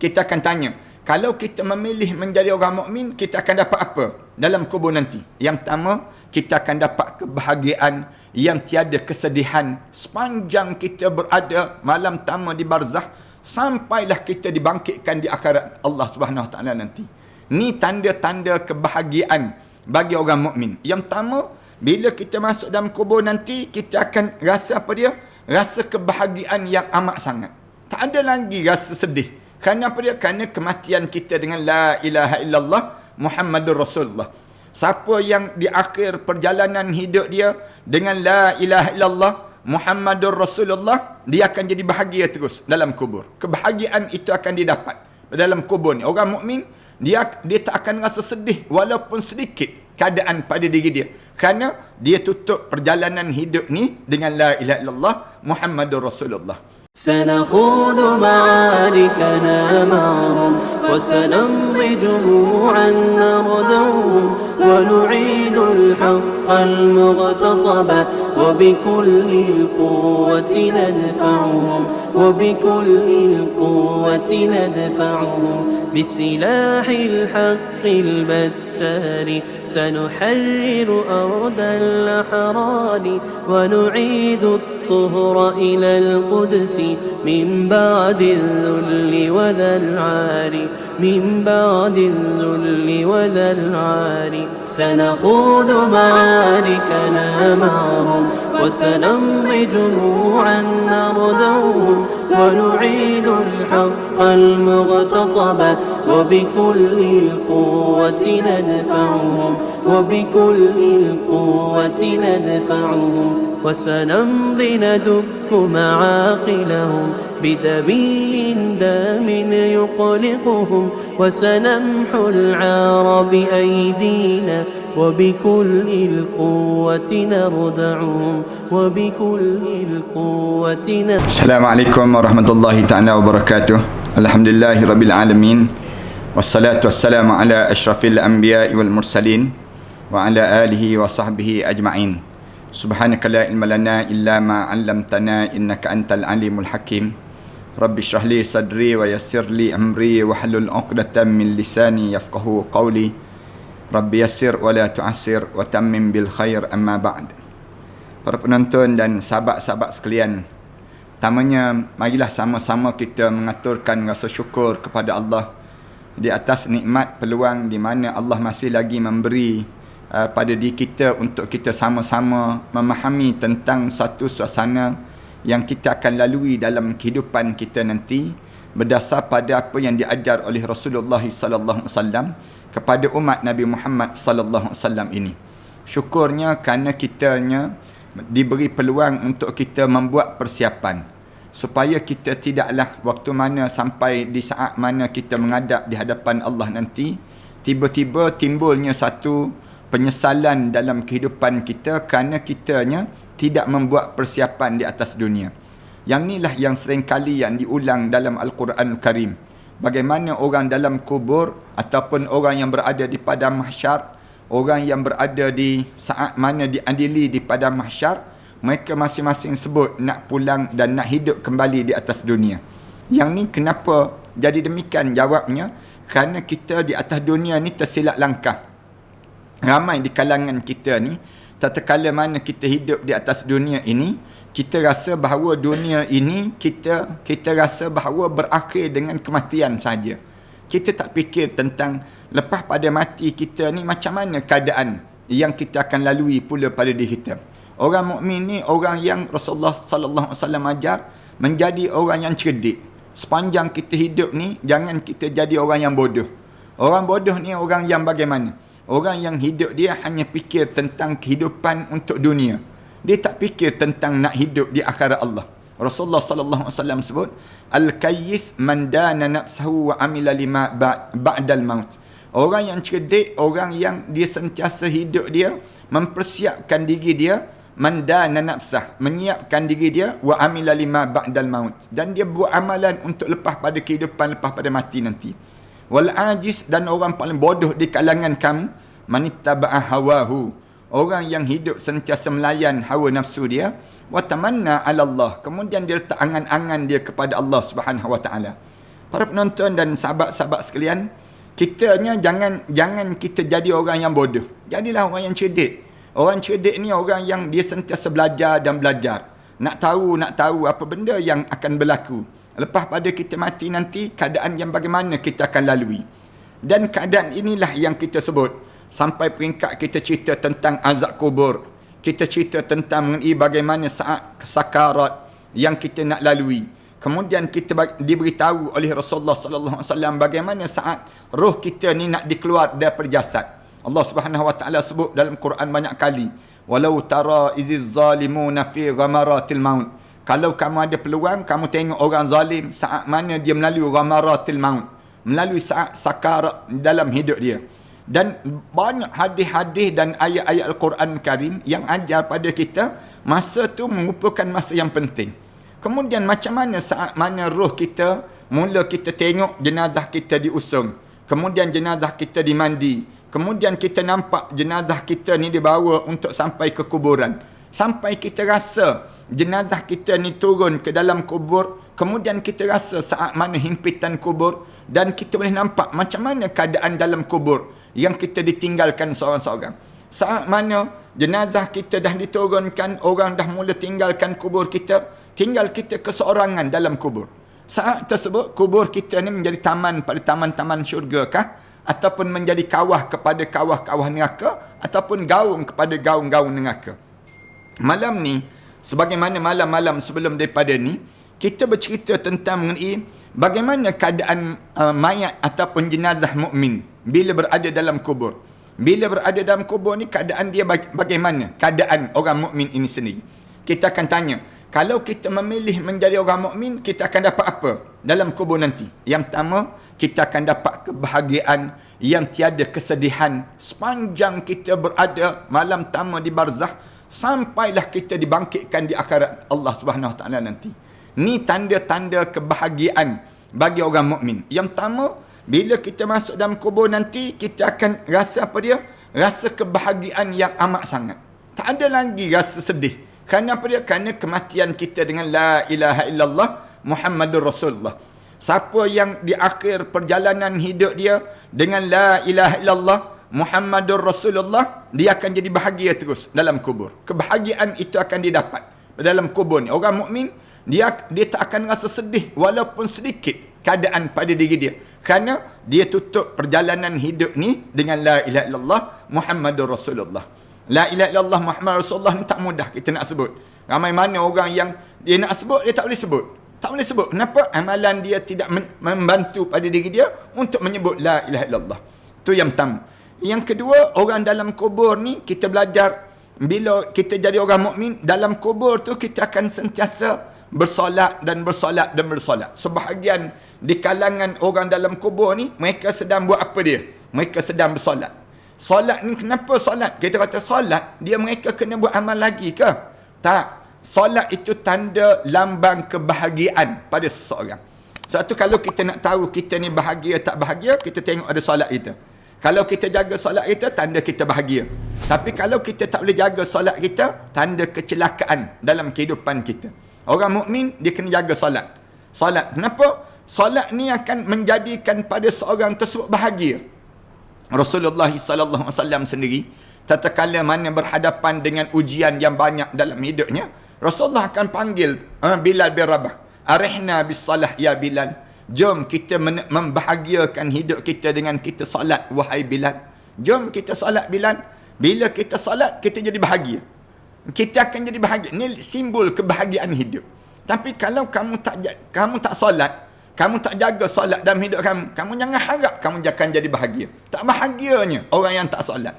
Kita akan tanya, kalau kita memilih menjadi orang mukmin, kita akan dapat apa dalam kubur nanti? Yang pertama, kita akan dapat kebahagiaan yang tiada kesedihan sepanjang kita berada malam pertama di barzah sampailah kita dibangkitkan di akhirat Allah Subhanahu Wa Taala nanti. Ni tanda-tanda kebahagiaan bagi orang mukmin. Yang pertama, bila kita masuk dalam kubur nanti, kita akan rasa apa dia? Rasa kebahagiaan yang amat sangat. Tak ada lagi rasa sedih. Kerana apa dia? Kerana kematian kita dengan la ilaha illallah Muhammadur Rasulullah. Siapa yang di akhir perjalanan hidup dia dengan la ilaha illallah Muhammadur Rasulullah, dia akan jadi bahagia terus dalam kubur. Kebahagiaan itu akan didapat dalam kubur ni. Orang mukmin dia tak akan rasa sedih walaupun sedikit keadaan pada diri dia. Kerana dia tutup perjalanan hidup ni dengan la ilaha illallah Muhammadur Rasulullah. سنخوض معاركنا معهم وسنمضي جموعا نردعهم ونعيد الحق المغتصب وبكل القوة ندفعهم وبكل القوة ندفعهم بسلاح الحق البتار سنحرر أرض الأحرار ونعيد الطهر إلى القدس من بعد الذل وذا العار من بعد الذل وذا العار سنخوض معاركنا معهم وسنمضي جموعا نردعهم ونعيد الحق المغتصب وبكل القوة ندفعهم وبكل القوة ندفعهم وسنمضي ندك معاقلهم بدبيل دام يقلقهم وسنمحو العار بأيدينا وبكل القوة نردعهم وبكل القوة السلام عليكم ورحمة الله تعالى وبركاته. الحمد لله رب العالمين والصلاة والسلام على أشرف الأنبياء والمرسلين وعلى آله وصحبه أجمعين. سبحانك لا علم لنا إلا ما علمتنا إنك أنت العليم الحكيم. رب اشرح لي صدري ويسر لي أمري واحلل عقدة من لساني يفقهوا قولي. رب يسر ولا تعسر وتمم بالخير أما بعد. Para penonton dan sahabat-sahabat sekalian, pertamanya marilah sama-sama kita mengaturkan rasa syukur kepada Allah di atas nikmat peluang di mana Allah masih lagi memberi pada diri kita untuk kita sama-sama memahami tentang satu suasana yang kita akan lalui dalam kehidupan kita nanti berdasar pada apa yang diajar oleh Rasulullah sallallahu alaihi wasallam kepada umat Nabi Muhammad sallallahu alaihi wasallam ini. Syukurnya kerana kitanya diberi peluang untuk kita membuat persiapan supaya kita tidaklah waktu mana sampai di saat mana kita menghadap di hadapan Allah nanti tiba-tiba timbulnya satu penyesalan dalam kehidupan kita kerana kitanya tidak membuat persiapan di atas dunia. Yang inilah yang sering kali yang diulang dalam Al-Quran Karim. Bagaimana orang dalam kubur ataupun orang yang berada di padang mahsyar, orang yang berada di saat mana diadili di padang mahsyar, mereka masing-masing sebut nak pulang dan nak hidup kembali di atas dunia. Yang ni kenapa jadi demikian jawabnya? Kerana kita di atas dunia ni tersilap langkah. Ramai di kalangan kita ni, tatkala mana kita hidup di atas dunia ini, kita rasa bahawa dunia ini kita rasa bahawa berakhir dengan kematian saja. Kita tak fikir tentang lepas pada mati kita ni macam mana keadaan yang kita akan lalui pula pada diri kita. Orang mukmin ni orang yang Rasulullah sallallahu alaihi wasallam ajar menjadi orang yang cerdik. Sepanjang kita hidup ni jangan kita jadi orang yang bodoh. Orang bodoh ni orang yang bagaimana? Orang yang hidup dia hanya fikir tentang kehidupan untuk dunia. Dia tak fikir tentang nak hidup di akhirat Allah. Rasulullah sallallahu alaihi wasallam sebut, al-kayyis man dana nafsahu wa amila lima ba'dal maut. Orang yang cerdik, orang yang dia sentiasa hidup dia mempersiapkan diri dia, man dana nafsah, menyiapkan diri dia, wa amila lima ba'dal maut, dan dia buat amalan untuk lepas pada kehidupan, lepas pada mati nanti. Wal ajis, dan orang paling bodoh di kalangan kamu, manittaba'a hawahu, orang yang hidup sentiasa melayan hawa nafsu dia, wa tamanna 'ala Allah, kemudian dia letak angan-angan dia kepada Allah Subhanahu wa taala. Para penonton dan sahabat-sahabat sekalian, kitanya jangan kita jadi orang yang bodoh. Jadilah orang yang cerdik. Orang cerdik ni orang yang dia sentiasa belajar dan belajar. Nak tahu apa benda yang akan berlaku. Lepas pada kita mati nanti, keadaan yang bagaimana kita akan lalui. Dan keadaan inilah yang kita sebut. Sampai peringkat kita cerita tentang azab kubur. Kita cerita tentang mengenai bagaimana saat sakarat yang kita nak lalui. Kemudian kita diberitahu oleh Rasulullah sallallahu alaihi wasallam bagaimana saat roh kita ni nak dikeluar daripada jasad. Allah Subhanahu wa taala sebut dalam Quran banyak kali, walau tara iziz zalimuna fi ghamaratil maut. Kalau kamu ada peluang, kamu tengok orang zalim saat mana dia melalui ghamaratil maut, melalui saat sakarat dalam hidup dia. Dan banyak hadis-hadis dan ayat-ayat Al-Quran Karim yang ajar pada kita masa tu merupakan masa yang penting. Kemudian macam mana saat mana roh kita, mula kita tengok jenazah kita diusung. Kemudian jenazah kita dimandi. Kemudian kita nampak jenazah kita ni dibawa untuk sampai ke kuburan. Sampai kita rasa jenazah kita ni turun ke dalam kubur. Kemudian kita rasa saat mana himpitan kubur. Dan kita boleh nampak macam mana keadaan dalam kubur yang kita ditinggalkan seorang-seorang. Saat mana jenazah kita dah diturunkan, orang dah mula tinggalkan kubur kita. Tinggal kita keseorangan dalam kubur. Saat tersebut, kubur kita ni menjadi taman pada taman-taman syurga kah? Ataupun menjadi kawah kepada kawah-kawah neraka? Ataupun gaung kepada gaung-gaung neraka? Malam ni, sebagaimana malam-malam sebelum daripada ni, kita bercerita tentang mengenai bagaimana keadaan mayat ataupun jenazah mukmin bila berada dalam kubur. Bila berada dalam kubur ni, keadaan dia bagaimana? Keadaan orang mukmin ini sendiri. Kita akan tanya, kalau kita memilih menjadi orang mukmin, kita akan dapat apa dalam kubur nanti? Yang pertama, kita akan dapat kebahagiaan yang tiada kesedihan sepanjang kita berada malam pertama di barzah sampailah kita dibangkitkan di akhirat Allah Subhanahu Wa Taala nanti. Ni tanda-tanda kebahagiaan bagi orang mukmin. Yang pertama, bila kita masuk dalam kubur nanti, kita akan rasa apa dia? Rasa kebahagiaan yang amat sangat. Tak ada lagi rasa sedih. Kerana apa dia? Kerana kematian kita dengan la ilaha illallah Muhammadur Rasulullah. Siapa yang di akhir perjalanan hidup dia dengan la ilaha illallah Muhammadur Rasulullah, dia akan jadi bahagia terus dalam kubur. Kebahagiaan itu akan didapat dalam kubur ni. Orang mukmin dia tak akan rasa sedih walaupun sedikit keadaan pada diri dia. Kerana dia tutup perjalanan hidup ni dengan la ilaha illallah Muhammadur Rasulullah. La ilaha illallah Muhammad Rasulullah ni tak mudah kita nak sebut. Ramai mana orang yang dia nak sebut, dia tak boleh sebut. Tak boleh sebut. Kenapa? Amalan dia tidak membantu pada diri dia untuk menyebut la ilaha illallah. Itu yang pertama. Yang kedua, orang dalam kubur ni kita belajar bila kita jadi orang mukmin, dalam kubur tu kita akan sentiasa bersolat dan bersolat dan bersolat. Sebahagian di kalangan orang dalam kubur ni, mereka sedang buat apa dia? Mereka sedang bersolat. Solat ni kenapa solat? Kita kata solat, dia mereka kena buat amal lagi ke? Tak. Solat itu tanda lambang kebahagiaan pada seseorang. Sebab tu kalau kita nak tahu kita ni bahagia tak bahagia, kita tengok ada solat kita. Kalau kita jaga solat kita, tanda kita bahagia. Tapi kalau kita tak boleh jaga solat kita, tanda kecelakaan dalam kehidupan kita. Orang mukmin dia kena jaga solat. Solat. Kenapa? Solat ni akan menjadikan pada seorang tersebut bahagia. Rasulullah sallallahu alaihi wasallam sendiri tatkala mana berhadapan dengan ujian yang banyak dalam hidupnya, Rasulullah akan panggil Bilal bin Rabah, "Arihna bis salah ya Bilal." Jom kita membahagiakan hidup kita dengan kita solat wahai Bilal. Jom kita solat Bilal. Bila kita solat, kita jadi bahagia. Kita akan jadi bahagia. Ini simbol kebahagiaan hidup. Tapi kalau kamu tak solat, kamu tak jaga solat dalam hidup kamu, kamu jangan harap kamu akan jadi bahagia. Tak bahagianya orang yang tak solat.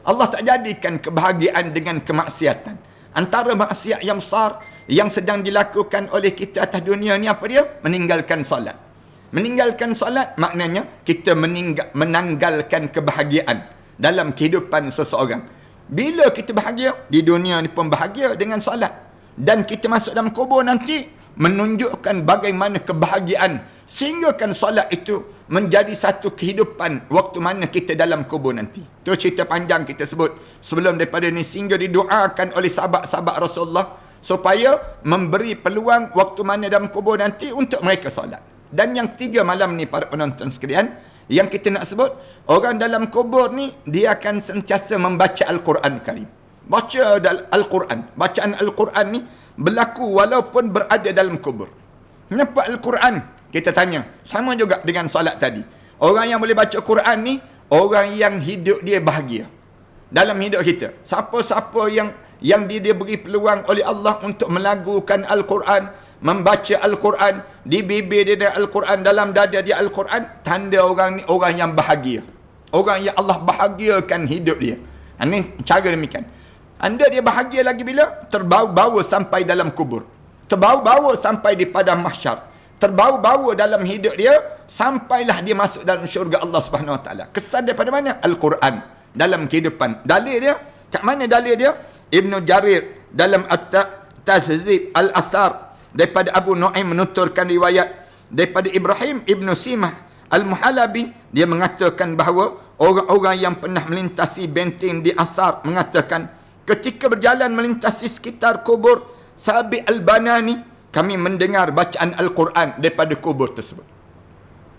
Allah tak jadikan kebahagiaan dengan kemaksiatan. Antara maksiat yang besar yang sedang dilakukan oleh kita atas dunia ni apa dia? Meninggalkan solat. Meninggalkan solat maknanya kita menanggalkan kebahagiaan dalam kehidupan seseorang. Bila kita bahagia, di dunia ni pun bahagia dengan solat. Dan kita masuk dalam kubur nanti, menunjukkan bagaimana kebahagiaan sehinggakan solat itu menjadi satu kehidupan waktu mana kita dalam kubur nanti. Itu cerita panjang kita sebut sebelum daripada ni, sehingga didoakan oleh sahabat-sahabat Rasulullah supaya memberi peluang waktu mana dalam kubur nanti untuk mereka solat. Dan yang ketiga malam ni para penonton sekalian, yang kita nak sebut, orang dalam kubur ni dia akan sentiasa membaca Al-Quran Karim. Baca Al-Quran. Bacaan Al-Quran ni berlaku walaupun berada dalam kubur. Kenapa Al-Quran? Kita tanya. Sama juga dengan solat tadi. Orang yang boleh baca Quran ni, orang yang hidup dia bahagia. Dalam hidup kita. Siapa-siapa yang dia beri peluang oleh Allah untuk melagukan Al-Quran, membaca Al-Quran, di bibir dia Al-Quran, dalam dada dia Al-Quran, tanda orang ni orang yang bahagia. Orang yang Allah bahagiakan hidup dia. Ini cara demikian. Anda dia bahagia lagi bila? Terbawa-bawa sampai dalam kubur. Terbawa-bawa sampai di padang mahsyar. Terbawa-bawa dalam hidup dia, sampailah dia masuk dalam syurga Allah Subhanahu Wa Taala. Kesan daripada mana? Al-Quran. Dalam kehidupan. Dalil dia, kat mana dalil dia? Ibnu Jarir dalam At-Tahzib Al-Athar daripada Abu Nu'aim menuturkan riwayat daripada Ibrahim Ibnu Simah Al-Muhalabi, dia mengatakan bahawa orang-orang yang pernah melintasi benteng di Asar mengatakan, ketika berjalan melintasi sekitar kubur Sabi Al-Banani, kami mendengar bacaan Al-Quran daripada kubur tersebut.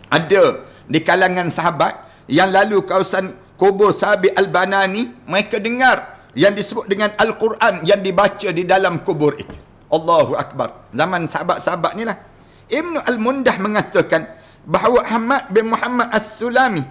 Ada di kalangan sahabat yang lalu kawasan kubur Sabi Al-Banani, mereka dengar yang disebut dengan Al-Quran yang dibaca di dalam kubur itu. Allahu Akbar. Zaman sahabat-sahabat ni lah. Ibnu Al-Mundah mengatakan bahawa Ahmad bin Muhammad As-Sulami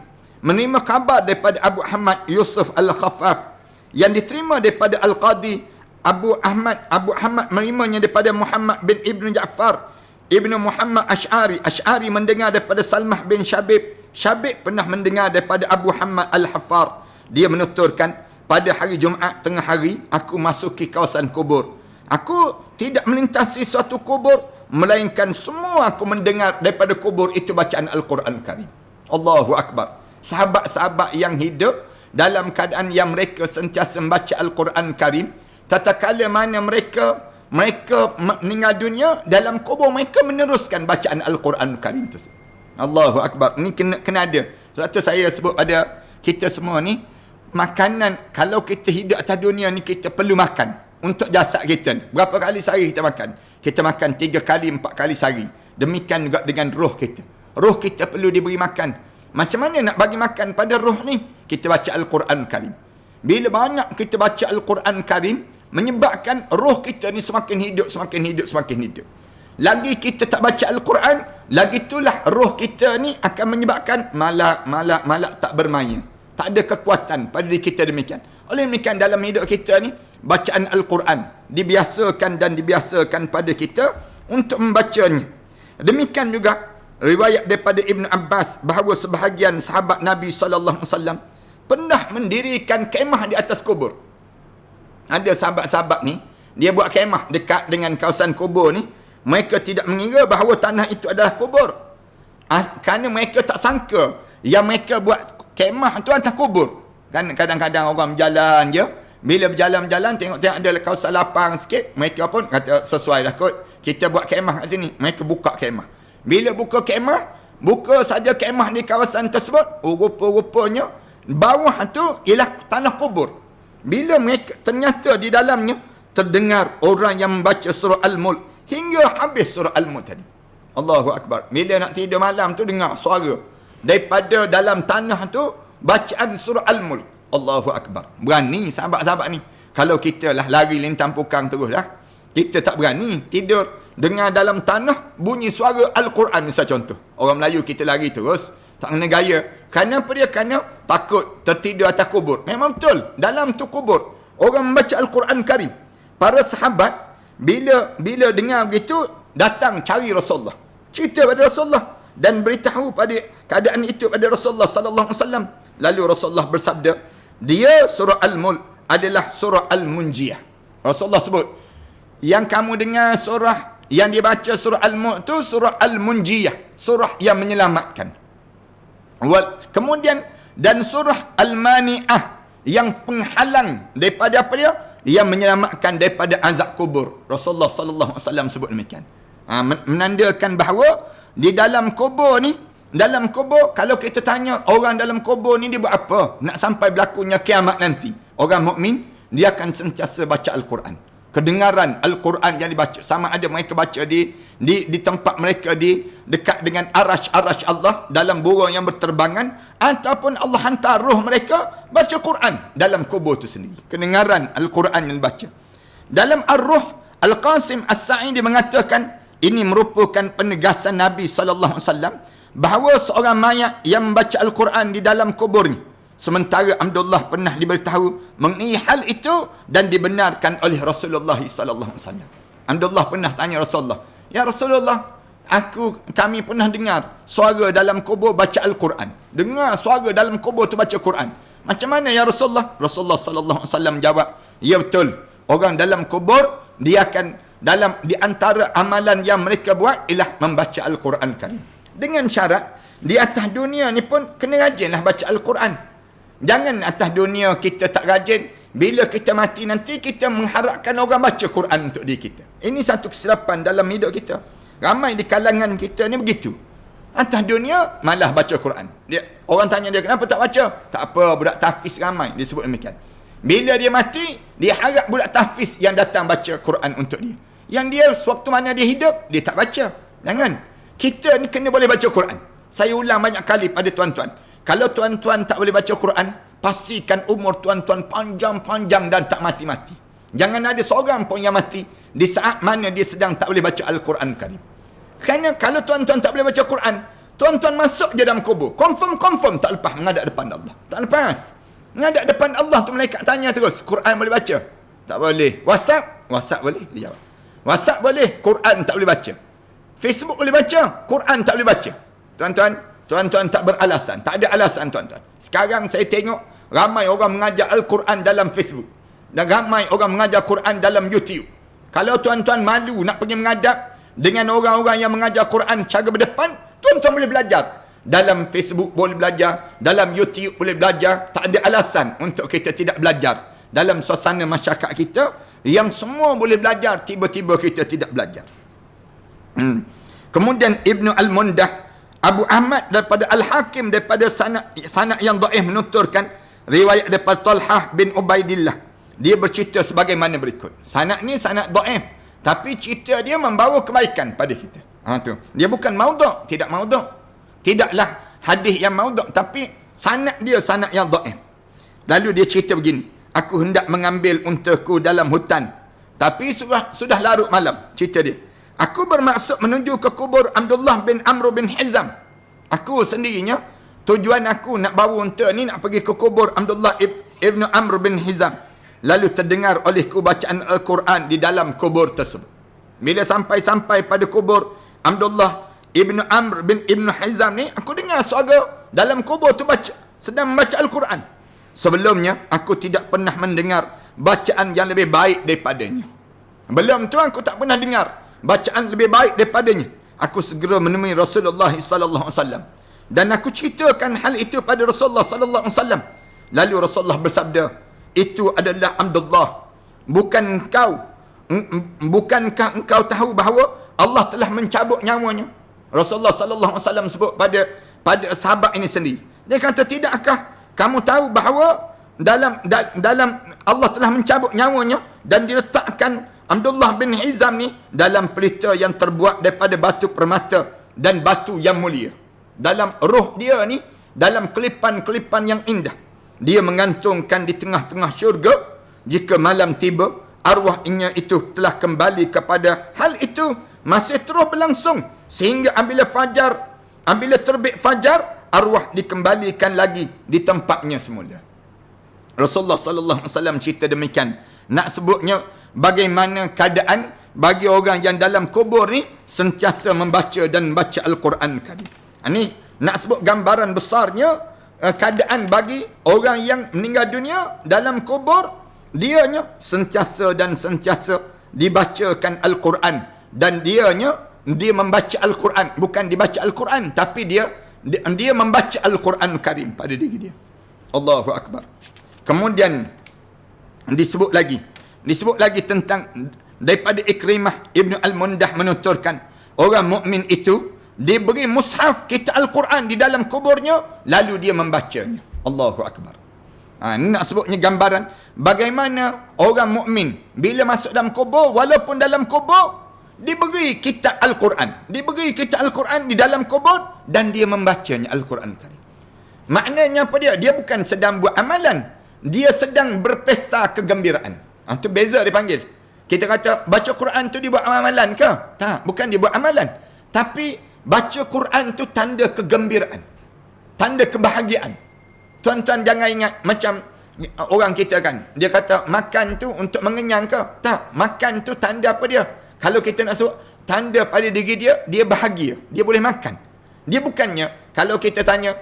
menerima kabar daripada Abu Ahmad Yusuf Al-Khaffaf yang diterima daripada Al-Qadi Abu Ahmad menerimanya daripada Muhammad bin Ibn Ja'far Ibnu Muhammad Ash'ari mendengar daripada Salmah bin Syabib pernah mendengar daripada Abu Hamad Al-Haffar. Dia menuturkan, pada hari Jumaat tengah hari aku masuki kawasan kubur. Aku tidak melintasi suatu kubur, melainkan semua aku mendengar daripada kubur itu bacaan Al-Quran Karim. Allahu Akbar. Sahabat-sahabat yang hidup dalam keadaan yang mereka sentiasa membaca Al-Quran Karim, tatkala mana mereka meninggal dunia, dalam kubur mereka meneruskan bacaan Al-Quran Karim tersebut. Allahu Akbar. Ini kena ada. Sebab tu saya sebut pada kita semua ni, makanan, kalau kita hidup atas dunia ni, kita perlu makan untuk jasad kita ni. Berapa kali sehari kita makan? Kita makan 3 kali, 4 kali sehari. Demikian juga dengan roh kita. Roh kita perlu diberi makan. Macam mana nak bagi makan pada roh ni? Kita baca Al-Quran Karim. Bila banyak kita baca Al-Quran Karim, menyebabkan roh kita ni semakin hidup. Lagi kita tak baca Al-Quran, lagi itulah roh kita ni akan menyebabkan malak tak bermaya. Tak ada kekuatan pada diri kita demikian. Oleh demikian dalam hidup kita ni, bacaan Al-Quran dibiasakan pada kita untuk membacanya. Demikian juga riwayat daripada Ibn Abbas bahawa sebahagian sahabat Nabi SAW pernah mendirikan kemah di atas kubur. Ada sahabat-sahabat ni, dia buat kemah dekat dengan kawasan kubur ni. Mereka tidak mengira bahawa tanah itu adalah kubur. Kerana mereka tak sangka yang mereka buat kemah tu atas kubur. Kan kadang-kadang orang berjalan je, bila berjalan-jalan tengok ada kawasan lapang sikit, mereka pun kata sesuai dah kot, kita buat kemah kat sini. Mereka buka kemah. Bila buka saja kemah di kawasan tersebut, rupa-rupanya bawah tu ialah tanah kubur. Bila mereka, ternyata di dalamnya terdengar orang yang membaca surah Al-Mulk hingga habis surah Al-Mulk tadi. Allahu Akbar. Bila nak tidur malam tu dengar suara daripada dalam tanah tu bacaan surah Al-Mulk. Allahu Akbar. Berani sahabat-sahabat ni. Kalau kita lah lari lintang pukang terus dah, kita tak berani tidur dengar dalam tanah bunyi suara Al-Quran. Misal contoh, orang Melayu kita lari terus, tak kena gaya. Kerana apa dia? Kerana takut tertidur atas kubur. Memang betul, dalam tu kubur orang membaca Al-Quran Karim. Para sahabat bila dengar begitu, datang cari Rasulullah, cerita pada Rasulullah dan beritahu pada keadaan itu pada Rasulullah sallallahu alaihi wasallam. Lalu Rasulullah bersabda, dia surah Al-Mulk adalah surah Al-Munjiyah. Rasulullah sebut, yang kamu dengar surah yang dibaca surah Al-Mulk tu surah Al-Munjiyah, surah yang menyelamatkan. Kemudian dan surah Al-Mani'ah yang penghalang daripada apa dia? Yang menyelamatkan daripada azab kubur. Rasulullah sallallahu alaihi wasallam sebut demikian. Menandakan bahawa di dalam kubur ni, dalam kubur, kalau kita tanya orang dalam kubur ni dia buat apa nak sampai berlakunya kiamat nanti, orang mukmin dia akan sentiasa baca Al-Quran. kedengaran Al-Quran yang dibaca. Sama ada mereka baca di tempat mereka di dekat dengan arash Allah dalam burung yang berterbangan, ataupun Allah hantar roh mereka baca Quran dalam kubur itu sendiri. Kedengaran Al-Quran yang dibaca. Dalam Ar-Ruh, Al-Qasim As-Sa'idi mengatakan ini merupakan penegasan Nabi SAW bahawa seorang mayat yang membaca Al-Quran di dalam kuburnya, sementara Abdullah pernah diberitahu mengenai hal itu dan dibenarkan oleh Rasulullah SAW. Abdullah pernah tanya Rasulullah, "Ya Rasulullah, kami pernah dengar suara dalam kubur baca Al-Quran. Dengar suara dalam kubur tu baca Quran. Macam mana ya Rasulullah?" Rasulullah SAW jawab, "Ya betul. Orang dalam kubur, dia akan di antara amalan yang mereka buat ialah membaca Al-Quran Karim. Dengan syarat, di atas dunia ni pun kena rajinlah baca Al-Quran. Jangan atas dunia kita tak rajin, bila kita mati nanti kita mengharapkan orang baca Quran untuk diri kita. Ini satu kesilapan dalam hidup kita. Ramai di kalangan kita ni begitu. Atas dunia malah baca Quran. Orang tanya dia, kenapa tak baca? Tak apa, budak tahfiz ramai, dia sebut demikian. Bila dia mati, dia harap budak tahfiz yang datang baca Quran untuk dia. Yang dia sewaktu mana dia hidup, dia tak baca. Jangan. Kita ni kena boleh baca Quran. Saya ulang banyak kali pada tuan-tuan. Kalau tuan-tuan tak boleh baca Quran, pastikan umur tuan-tuan panjang-panjang dan tak mati-mati. Jangan ada seorang pun yang mati di saat mana dia sedang tak boleh baca Al-Quran Karim. Kerana kalau tuan-tuan tak boleh baca Quran, tuan-tuan masuk je dalam kubur. Confirm tak lepas menghadap depan Allah. Tak lepas. Menghadap depan Allah tu malaikat tanya terus, Quran boleh baca? Tak boleh. WhatsApp boleh? Dia jawab. WhatsApp boleh, Quran tak boleh baca. Facebook boleh baca, Quran tak boleh baca. Tuan-tuan tak beralasan. Tak ada alasan tuan-tuan. Sekarang saya tengok ramai orang mengajar Al-Quran dalam Facebook. Dan ramai orang mengajar Quran dalam YouTube. Kalau tuan-tuan malu nak pergi menghadap dengan orang-orang yang mengajar Quran cara berdepan, tuan-tuan boleh belajar. Dalam Facebook boleh belajar, dalam YouTube boleh belajar. Tak ada alasan untuk kita tidak belajar. Dalam suasana masyarakat kita yang semua boleh belajar, tiba-tiba kita tidak belajar. Kemudian Ibnu Al-Mundah, Abu Ahmad daripada Al-Hakim daripada sanad yang dhaif menuturkan riwayat daripada Talhah bin Ubaidillah. Dia bercerita sebagaimana berikut. Sanad ni sanad dhaif, tapi cerita dia membawa kebaikan pada kita. Tu. Dia bukan maudhu', tidak maudhu'. Tidaklah hadis yang maudhu', tapi sanad dia sanad yang dhaif. Lalu dia cerita begini, aku hendak mengambil untaku dalam hutan, tapi sudah larut malam. Cerita dia, aku bermaksud menuju ke kubur Abdullah bin Amr bin Hizam. Aku sendirinya, tujuan aku nak bawa unta ni nak pergi ke kubur Abdullah ibn Amr bin Hizam. Lalu terdengar olehku bacaan Al-Quran di dalam kubur tersebut. Bila sampai pada kubur Abdullah ibn Amr bin Ibn Hizam ni, aku dengar suara dalam kubur tu sedang membaca Al-Quran. Sebelumnya, aku tidak pernah mendengar bacaan yang lebih baik daripadanya. Belum tu aku tak pernah dengar bacaan lebih baik daripadanya. Aku segera menemui Rasulullah SAW dan aku ceritakan hal itu pada Rasulullah SAW. Lalu Rasulullah bersabda, itu adalah Abdullah. Bukankah engkau tahu bahawa Allah telah mencabut nyawanya? Rasulullah SAW sebut pada sahabat ini sendiri. Dia kata, tidakkah kamu tahu bahawa dalam Allah telah mencabut nyawanya dan diletakkan Abdullah bin Hizam ni dalam pelita yang terbuat daripada batu permata dan batu yang mulia. Dalam roh dia ni, dalam kelipan-kelipan yang indah, dia mengantungkan di tengah-tengah syurga. Jika malam tiba, arwahnya itu telah kembali kepada hal itu, masih terus berlangsung sehingga apabila terbit fajar, arwah dikembalikan lagi di tempatnya semula. Rasulullah sallallahu alaihi wasallam cerita demikian. Nak sebutnya bagaimana keadaan bagi orang yang dalam kubur ni sentiasa membaca dan membaca Al-Quran Karim. Ini nak sebut gambaran besarnya keadaan bagi orang yang meninggal dunia dalam kubur, dianya sentiasa dibacakan Al-Quran, dan dia membaca Al-Quran, bukan dibaca Al-Quran, tapi dia membaca Al-Quran Karim pada diri dia. Allahu Akbar. Kemudian disebut lagi tentang daripada Ikrimah Ibnu Al-Mundah menuturkan, orang mukmin itu diberi mushaf kitab Al-Quran di dalam kuburnya, lalu dia membacanya. Allahu Akbar. Ini nak sebutnya gambaran bagaimana orang mukmin bila masuk dalam kubur, walaupun dalam kubur diberi kitab Al-Quran. Diberi kitab Al-Quran di dalam kubur dan dia membacanya Al-Quran Karim. Maknanya apa dia? Dia bukan sedang buat amalan. Dia sedang berpesta kegembiraan. Itu beza dipanggil. Kita kata baca Quran tu dia buat amalan ke? Tak, bukan dia buat amalan. Tapi baca Quran tu tanda kegembiraan. Tanda kebahagiaan. Tuan-tuan jangan ingat macam orang kita kan. Dia kata makan tu untuk mengenyang ke? Tak, makan tu tanda apa dia? Kalau kita nak sebut tanda pada diri dia, dia bahagia. Dia boleh makan. Dia bukannya, kalau kita tanya,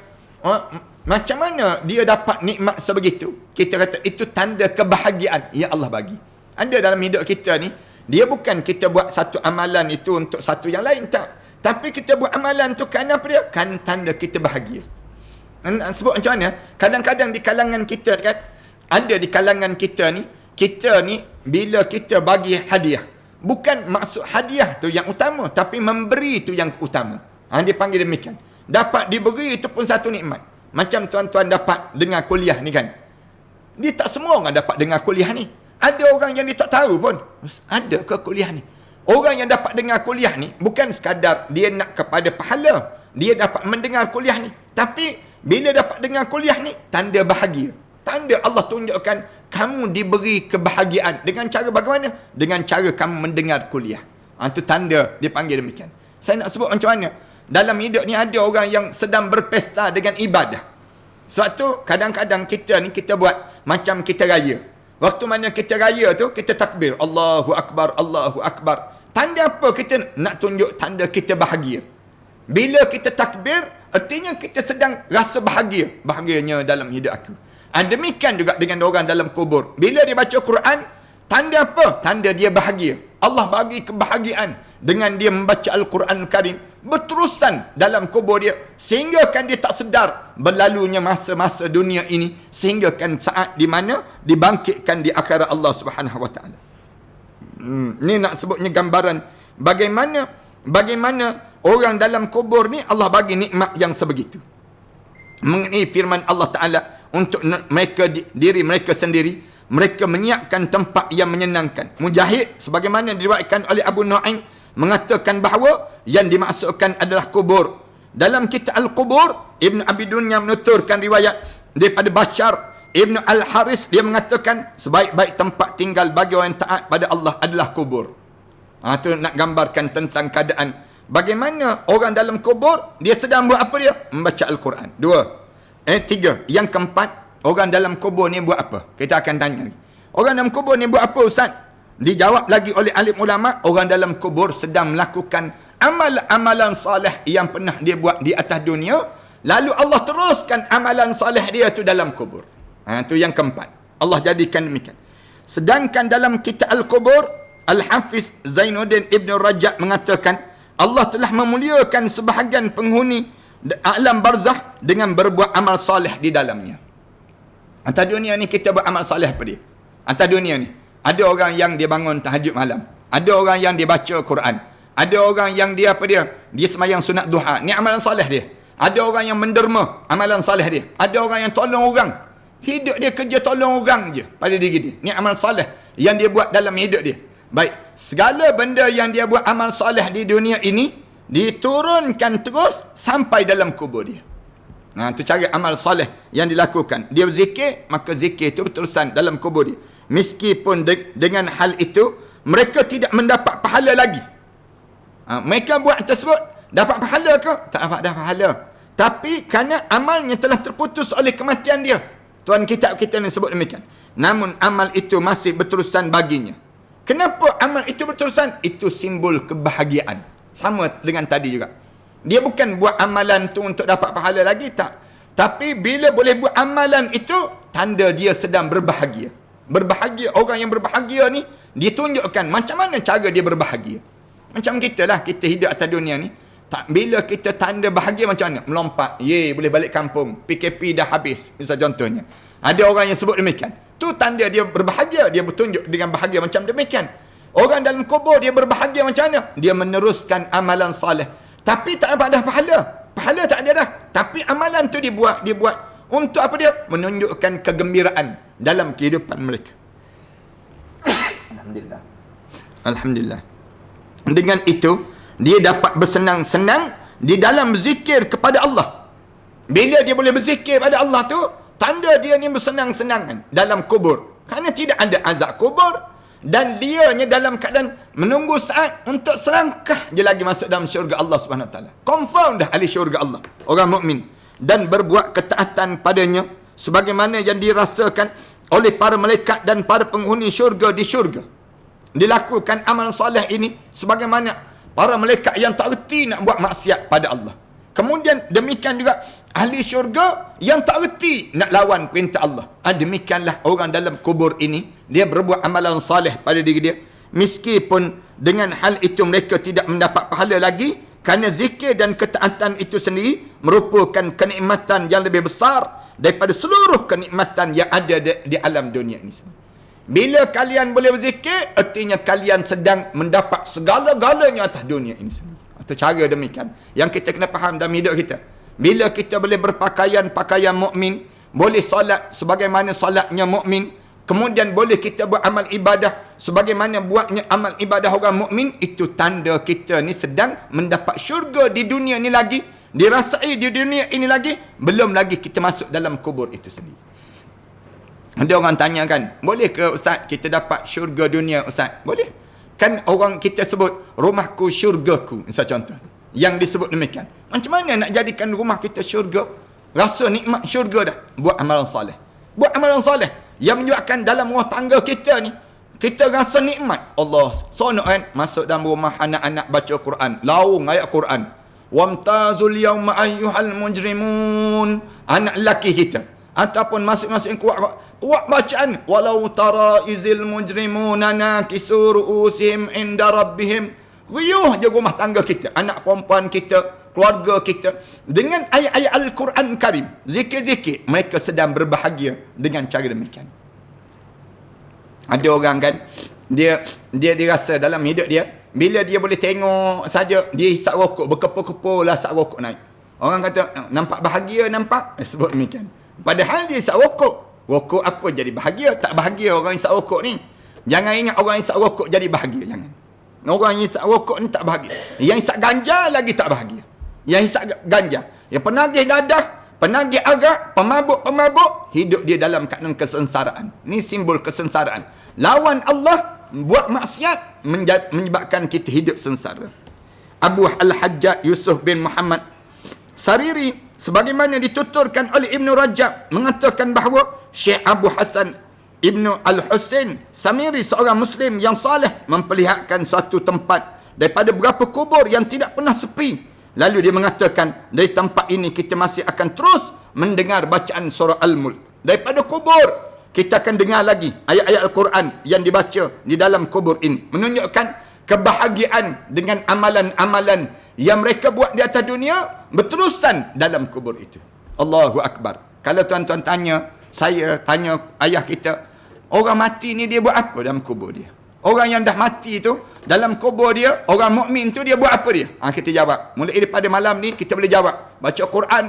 macam mana dia dapat nikmat sebegitu? Kita kata itu tanda kebahagiaan yang Allah bagi. Ada dalam hidup kita ni, dia bukan kita buat satu amalan itu untuk satu yang lain. Tak. Tapi kita buat amalan tu kerana apa dia? Kan tanda kita bahagia. Sebut macam mana? Kadang-kadang di kalangan kita kan, ada di kalangan kita ni bila kita bagi hadiah, bukan maksud hadiah tu yang utama, tapi memberi tu yang utama. Dia panggil demikian. Dapat diberi itu pun satu nikmat. Macam tuan-tuan dapat dengar kuliah ni kan. Dia tak semua orang dapat dengar kuliah ni. Ada orang yang dia tak tahu pun. Ada ke kuliah ni? Orang yang dapat dengar kuliah ni bukan sekadar dia nak kepada pahala. Dia dapat mendengar kuliah ni. Tapi bila dapat dengar kuliah ni, tanda bahagia. Tanda Allah tunjukkan kamu diberi kebahagiaan. Dengan cara bagaimana? Dengan cara kamu mendengar kuliah. Itu tanda dia panggil demikian. Saya nak sebut macam mana? Dalam hidup ni ada orang yang sedang berpesta dengan ibadah. Sebab tu kadang-kadang kita ni kita buat macam kita raya. Waktu mana kita raya tu, kita takbir. Allahu Akbar, Allahu Akbar. Tanda apa kita nak tunjuk tanda kita bahagia? Bila kita takbir, artinya kita sedang rasa bahagia. Bahagianya dalam hidup aku. Demikian juga dengan orang dalam kubur. Bila dia baca Quran, tanda apa? Tanda dia bahagia. Allah bagi kebahagiaan dengan dia membaca Al-Quran Karim. Berterusan dalam kubur dia. Sehingga kan dia tak sedar berlalunya masa-masa dunia ini. Sehingga kan saat di mana dibangkitkan di akhirat Allah Subhanahu Wa Taala. Ni nak sebutnya gambaran bagaimana orang dalam kubur ni Allah bagi nikmat yang sebegitu. Mengenai firman Allah Ta'ala untuk mereka diri mereka sendiri, mereka menyiapkan tempat yang menyenangkan. Mujahid sebagaimana diriwayatkan oleh Abu Nu'aim mengatakan bahawa yang dimaksudkan adalah kubur. Dalam kitab Al-Qubur, Ibn Abi Dunya menuturkan riwayat daripada Bashar Ibn Al-Haris, dia mengatakan sebaik-baik tempat tinggal bagi orang yang taat pada Allah adalah kubur. Itu nak gambarkan tentang keadaan bagaimana orang dalam kubur dia sedang buat apa dia? Membaca Al-Quran. 3. Yang keempat, orang dalam kubur ni buat apa? Kita akan tanya ni. Orang dalam kubur ni buat apa Ustaz? Dijawab lagi oleh alim ulama, orang dalam kubur sedang melakukan amalan salih yang pernah dia buat di atas dunia, lalu Allah teruskan amalan salih dia tu dalam kubur. Itu yang keempat. Allah jadikan demikian. Sedangkan dalam kitab Al-Qubur, Al-Hafiz Zainuddin Ibn Rajab mengatakan Allah telah memuliakan sebahagian penghuni alam barzah dengan berbuat amal soleh di dalamnya. Atas dunia ni kita buat amal soleh apa dia? Atas dunia ni ada orang yang dia bangun tahajud malam, ada orang yang dia baca Quran, ada orang yang dia apa dia? Dia sembahyang sunat duha. Ni amalan soleh dia. Ada orang yang menderma, amalan soleh dia. Ada orang yang tolong orang. Hidup dia kerja tolong orang je pada diri dia. Ni amal soleh yang dia buat dalam hidup dia. Baik, segala benda yang dia buat amal soleh di dunia ini diturunkan terus sampai dalam kubur dia. Itu cara amal soleh yang dilakukan. Dia berzikir, maka zikir itu berterusan dalam kubur dia. Meskipun dengan hal itu mereka tidak mendapat pahala lagi. Mereka buat tersebut dapat pahala ke? Tak dapat pahala. Tapi kerana amalnya telah terputus oleh kematian dia. Tuan kitab kita ni sebut demikian. Namun amal itu masih berterusan baginya. Kenapa amal itu berterusan? Itu simbol kebahagiaan. Sama dengan tadi juga. Dia bukan buat amalan tu untuk dapat pahala lagi, tak. Tapi bila boleh buat amalan itu, tanda dia sedang berbahagia. Berbahagia, orang yang berbahagia ni, dia tunjukkan macam mana cara dia berbahagia. Macam kita lah, kita hidup atas dunia ni. Tak, bila kita tanda bahagia macam mana? Melompat, boleh balik kampung, PKP dah habis, misal contohnya. Ada orang yang sebut demikian. Tu tanda dia berbahagia, dia bertunjuk dengan bahagia macam demikian. Orang dalam kubur dia berbahagia macam mana? Dia meneruskan amalan soleh. Tapi tak dapat dah pahala. Pahala tak ada dah. Tapi amalan tu dia buat Untuk apa dia? Menunjukkan kegembiraan dalam kehidupan mereka. Alhamdulillah. Alhamdulillah. Dengan itu, dia dapat bersenang-senang di dalam berzikir kepada Allah. Bila dia boleh berzikir pada Allah tu, tanda dia ni bersenang-senang dalam kubur. Kerana tidak ada azab kubur. Dan dianya dalam keadaan menunggu saat untuk selangkah je lagi masuk dalam syurga Allah Subhanahu Wa Taala. Confirm dah ahli syurga Allah, orang mukmin, dan berbuat ketaatan padanya sebagaimana yang dirasakan oleh para malaikat dan para penghuni syurga di syurga. Dilakukan amal soleh ini sebagaimana para malaikat yang tak reti nak buat maksiat pada Allah. Kemudian demikian juga ahli syurga yang tak reti nak lawan perintah Allah. Demikianlah orang dalam kubur ini, dia berbuat amalan soleh pada diri dia. Meskipun dengan hal itu mereka tidak mendapat pahala lagi, kerana zikir dan ketaatan itu sendiri merupakan kenikmatan yang lebih besar daripada seluruh kenikmatan yang ada di alam dunia ini sendiri. Bila kalian boleh berzikir, artinya kalian sedang mendapat segala-galanya atas dunia ini sendiri. Atau cara demikian yang kita kena faham dalam hidup kita. Bila kita boleh berpakaian pakaian mukmin, boleh solat sebagaimana solatnya mukmin, kemudian boleh kita buat amal ibadah sebagaimana buatnya amal ibadah orang mukmin, itu tanda kita ni sedang mendapat syurga di dunia ni lagi, dirasai di dunia ini lagi, belum lagi kita masuk dalam kubur itu sendiri. Ada orang tanya kan, boleh ke Ustaz kita dapat syurga dunia Ustaz? Boleh. Kan orang kita sebut rumahku syurgaku, misal contoh. Yang disebut demikian. Macam mana nak jadikan rumah kita syurga? Rasa nikmat syurga dah. Buat amalan soleh. Buat amalan soleh yang menyebabkan dalam rumah tangga kita ni, kita rasa nikmat. Allah sonok kan, masuk dalam rumah anak-anak baca Quran, laung ayat Quran. Wamtazul yawma ayyuhal mujrimun. Anak lelaki kita. Ataupun masing-masing kuat bacaan. Walau tara izil mujrimuna nakisu ru'usihim inda rabbihim. Riuh je rumah tangga kita, anak perempuan kita, keluarga kita, dengan ayat-ayat Al-Quran Karim, zikir-zikir, mereka sedang berbahagia dengan cara demikian. Ada orang kan, dia dirasa dalam hidup dia, bila dia boleh tengok saja, dia hisap rokok, berkepul-kepul lah hisap rokok naik. Orang kata, nampak bahagia, nampak? Sebut demikian. Padahal dia hisap rokok. Rokok apa jadi bahagia? Tak bahagia orang hisap rokok ni. Jangan ingat orang hisap rokok jadi bahagia, jangan. Orang yang hisap rokok ni tak bahagia. Yang hisap ganja lagi tak bahagia. Yang hisap ganja, yang penagih dadah, penagih arak, pemabuk-pemabuk, hidup dia dalam keadaan kesengsaraan. Ni simbol kesengsaraan. Lawan Allah, buat maksiat, menyebabkan kita hidup sengsara. Abu Al-Hajjaj Yusuf bin Muhammad Sariri, sebagaimana dituturkan oleh Ibn Rajab, mengatakan bahawa Syekh Abu Hasan Ibnu Al-Husain Samiri, seorang Muslim yang saleh, memperlihatkan suatu tempat daripada beberapa kubur yang tidak pernah sepi. Lalu dia mengatakan, dari tempat ini kita masih akan terus mendengar bacaan surah Al-Mulk. Daripada kubur, kita akan dengar lagi ayat-ayat Al-Quran yang dibaca di dalam kubur ini. Menunjukkan kebahagiaan dengan amalan-amalan yang mereka buat di atas dunia, berterusan dalam kubur itu. Allahu Akbar. Kalau tuan-tuan tanya, saya tanya ayah kita, orang mati ni dia buat apa dalam kubur dia? Orang yang dah mati tu, dalam kubur dia, orang mukmin tu dia buat apa dia? Kita jawab. Mulai daripada malam ni kita boleh jawab. Baca Quran,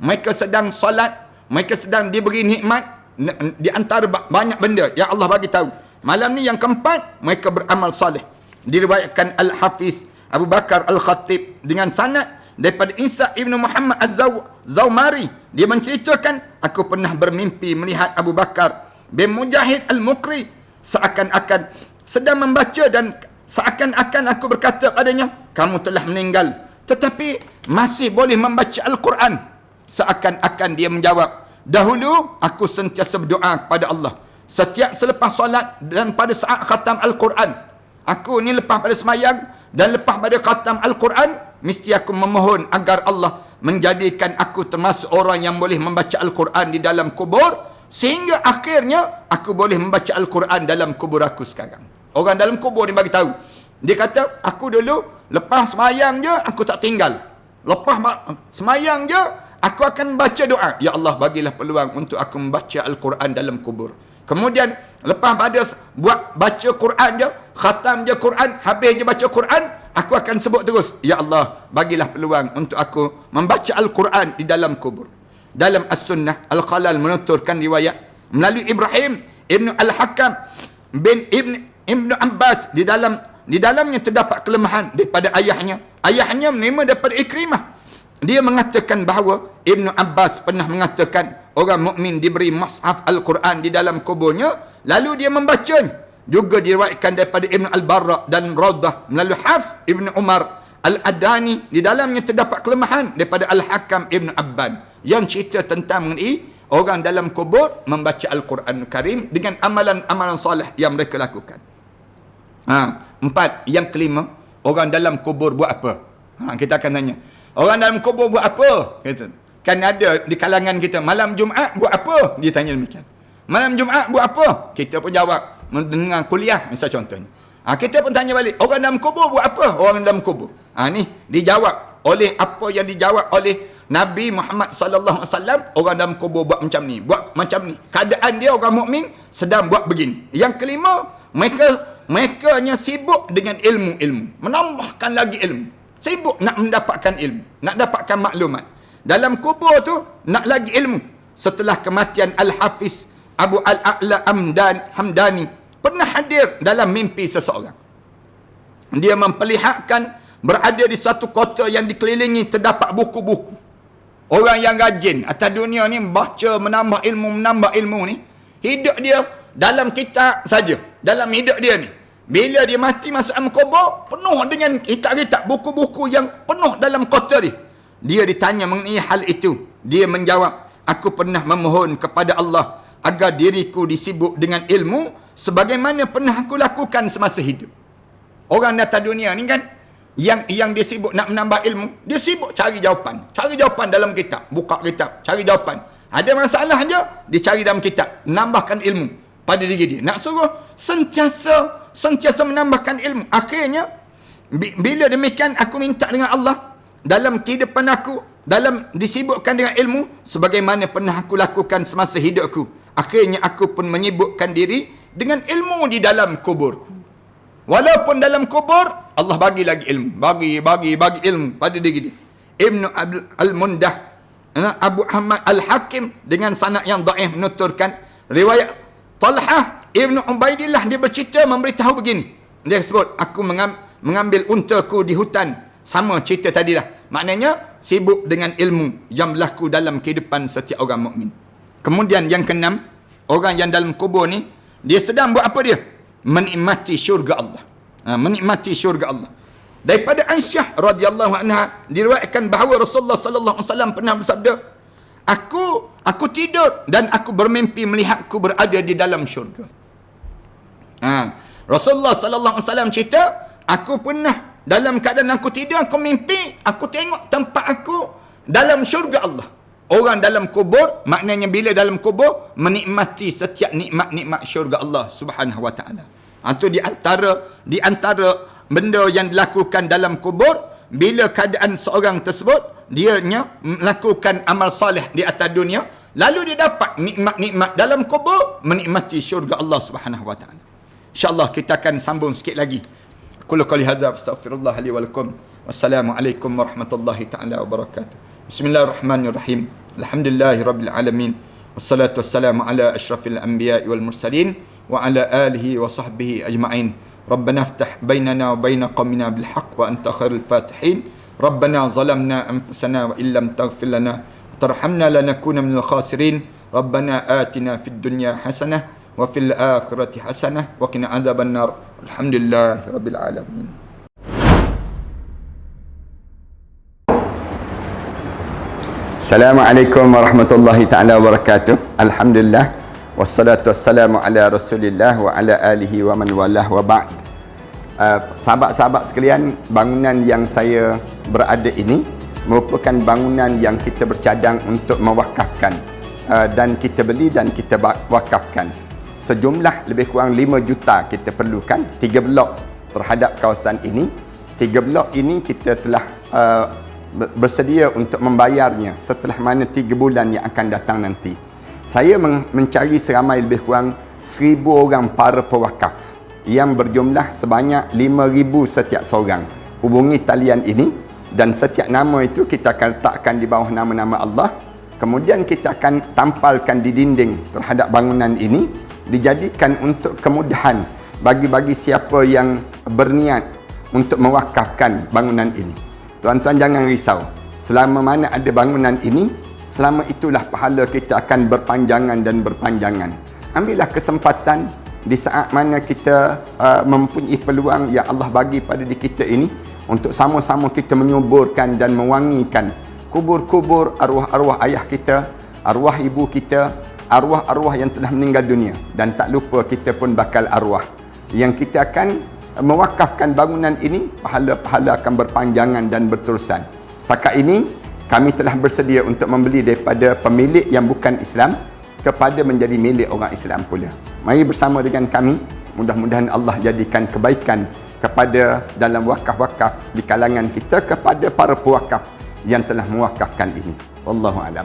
mereka sedang solat, mereka sedang diberi nikmat di antara banyak benda yang Allah bagi tahu. Malam ni yang keempat, mereka beramal soleh. Diriwayatkan Al-Hafiz Abu Bakar Al-Khatib dengan sanad daripada Isa ibnu Muhammad Az-Zawmari. Dia menceritakan, aku pernah bermimpi melihat Abu Bakar bin Mujahid Al-Mukri seakan-akan sedang membaca, dan seakan-akan aku berkata padanya, kamu telah meninggal tetapi masih boleh membaca Al-Quran. Seakan-akan dia menjawab, dahulu aku sentiasa berdoa kepada Allah setiap selepas solat dan pada saat khatam Al-Quran. Aku ni lepas pada semayang dan lepas pada khatam Al-Quran, mesti aku memohon agar Allah menjadikan aku termasuk orang yang boleh membaca Al-Quran di dalam kubur, sehingga akhirnya aku boleh membaca Al-Quran dalam kubur aku sekarang. Orang dalam kubur ni bagi tahu. Dia kata, aku dulu lepas semayang je aku tak tinggal. Lepas semayang je aku akan baca doa, ya Allah bagilah peluang untuk aku membaca Al-Quran dalam kubur. Kemudian lepas pada buat baca Quran je, khatam je Quran, habis je baca Quran, aku akan sebut terus, ya Allah bagilah peluang untuk aku membaca Al-Quran di dalam kubur. dalam As-Sunnah, Al-Qalal menuturkan riwayat melalui Ibrahim Ibn Al-Hakam bin Ibn Abbas, di dalamnya terdapat kelemahan daripada ayahnya. Ayahnya menerima daripada Ikrimah. Dia mengatakan bahawa Ibn Abbas pernah mengatakan orang mukmin diberi mushaf Al-Quran di dalam kuburnya, lalu dia membacanya. Juga diriwayatkan daripada Ibn Al-Barra dan Rawdah melalui Hafs Ibn Umar Al-Adani, di dalamnya terdapat kelemahan daripada Al-Hakam Ibn Abban yang cerita tentang mengenai orang dalam kubur membaca Al-Quran Karim dengan amalan-amalan soleh yang mereka lakukan. 4. Yang kelima, orang dalam kubur buat apa? Kita akan tanya, orang dalam kubur buat apa? Kan ada di kalangan kita, malam Jumaat buat apa? Dia tanya demikian. Malam Jumaat buat apa? Kita pun jawab mendengar kuliah, misal contohnya. Kita pun tanya balik, orang dalam kubur buat apa? Orang dalam kubur. Ni dijawab oleh apa yang dijawab oleh Nabi Muhammad sallallahu alaihi wasallam. Orang dalam kubur buat macam ni, buat macam ni. Keadaan dia orang mukmin sedang buat begini. Yang kelima, mereka hanya sibuk dengan ilmu-ilmu, menambahkan lagi ilmu. Sibuk nak mendapatkan ilmu, nak dapatkan maklumat. Dalam kubur tu nak lagi ilmu. Setelah kematian Al-Hafiz Abu Al-A'la Hamdani pernah hadir dalam mimpi seseorang. Dia memperlihatkan berada di satu kota yang dikelilingi terdapat buku-buku. Orang yang rajin atas dunia ni baca, menambah ilmu ni, hidup dia dalam kitab saja. Dalam hidup dia ni, bila dia mati masuk alam kubur, penuh dengan kitab-kitab, buku-buku yang penuh dalam kota dia. Dia ditanya mengenai hal itu. Dia menjawab, aku pernah memohon kepada Allah agar diriku disibuk dengan ilmu sebagaimana pernah aku lakukan semasa hidup. Orang di atas dunia ni kan, yang dia sibuk nak menambah ilmu, dia sibuk cari jawapan dalam kitab, buka kitab, cari jawapan. Ada masalah je, dia cari dalam kitab, menambahkan ilmu pada diri dia. Nak suruh sentiasa menambahkan ilmu. Akhirnya bila demikian, aku minta dengan Allah dalam kehidupan aku, dalam disibukkan dengan ilmu sebagaimana pernah aku lakukan semasa hidupku. Akhirnya aku pun menyibukkan diri dengan ilmu di dalam kuburku. Walaupun dalam kubur, Allah bagi lagi ilmu. Bagi ilmu pada diri dia. Ibn Al-Mundah, Abu Ahmad Al-Hakim dengan sanad yang dhaif menuturkan riwayat Talhah Ibn Ubaidillah, dia bercerita memberitahu begini. Dia sebut, aku mengambil untaku di hutan. Sama cerita tadilah. Maknanya sibuk dengan ilmu yang berlaku dalam kehidupan setiap orang mukmin. Kemudian yang keenam, orang yang dalam kubur ni, dia sedang buat apa dia? Menikmati syurga Allah. Menikmati syurga Allah. Daripada Aisyah radhiyallahu anha diriwayatkan bahawa Rasulullah sallallahu alaihi wasallam pernah bersabda, aku tidur dan aku bermimpi melihatku berada di dalam syurga. Rasulullah sallallahu alaihi wasallam cerita, aku pernah dalam keadaan aku tidur, aku mimpi, aku tengok tempat aku dalam syurga Allah. Orang dalam kubur, maknanya bila dalam kubur, menikmati setiap nikmat-nikmat syurga Allah subhanahu wa ta'ala. Itu di antara benda yang dilakukan dalam kubur, bila keadaan seorang tersebut, dianya melakukan amal soleh di atas dunia, lalu dia dapat nikmat-nikmat dalam kubur, menikmati syurga Allah subhanahu wa ta'ala. InsyaAllah kita akan sambung sikit lagi. Qul qali hadza astaghfirullah li wa lakum. Wassalamualaikum warahmatullahi taala wabarakatuh. Bismillahirrahmanirrahim. Alhamdulillahirabbil alamin. Wassalatu wassalamu ala asyrafil anbiya'i wal mursalin wa ala alihi wa sahbihi ajma'in. Rabbana iftah bainana wa bain qaumina bil haqq wa anta khairul fatihin. Rabbana zalamna anfusana wa illam taghfir lana tarhamna lanakuna minal khasirin. Rabbana atina fid dunya hasanah wa fil akhirati hasanah wa qina adzabannar. Alhamdulillahirabbil alamin. Assalamualaikum warahmatullahi taala wabarakatuh. Alhamdulillah wassalatu wassalamu ala Rasulillah wa ala alihi wa man walah wa ba'd. Sahabat-sahabat sekalian, bangunan yang saya berada ini merupakan bangunan yang kita bercadang untuk mewakafkan, dan kita beli dan kita wakafkan. Sejumlah lebih kurang 5 juta kita perlukan, 3 blok terhadap kawasan ini. 3 blok ini kita telah bersedia untuk membayarnya setelah mana 3 bulan yang akan datang nanti. Saya mencari seramai lebih kurang 1,000 orang para pewakaf yang berjumlah sebanyak 5,000 setiap seorang. Hubungi talian ini dan setiap nama itu kita akan letakkan di bawah nama-nama Allah. Kemudian kita akan tampalkan di dinding terhadap bangunan ini, dijadikan untuk kemudahan bagi siapa yang berniat untuk mewakafkan bangunan ini. Tuan-tuan jangan risau. Selama mana ada bangunan ini, selama itulah pahala kita akan berpanjangan dan berpanjangan. Ambillah kesempatan di saat mana kita mempunyai peluang yang Allah bagi pada diri kita ini untuk sama-sama kita menyuburkan dan mewangikan kubur-kubur arwah-arwah ayah kita, arwah ibu kita, arwah-arwah yang telah meninggal dunia. Dan tak lupa kita pun bakal arwah yang kita akan mewakafkan bangunan ini, pahala-pahala akan berpanjangan dan berterusan. Setakat ini kami telah bersedia untuk membeli daripada pemilik yang bukan Islam kepada menjadi milik orang Islam pula. Mari bersama dengan kami, mudah-mudahan Allah jadikan kebaikan kepada dalam wakaf-wakaf di kalangan kita, kepada para pewakaf yang telah mewakafkan ini. Wallahu a'lam.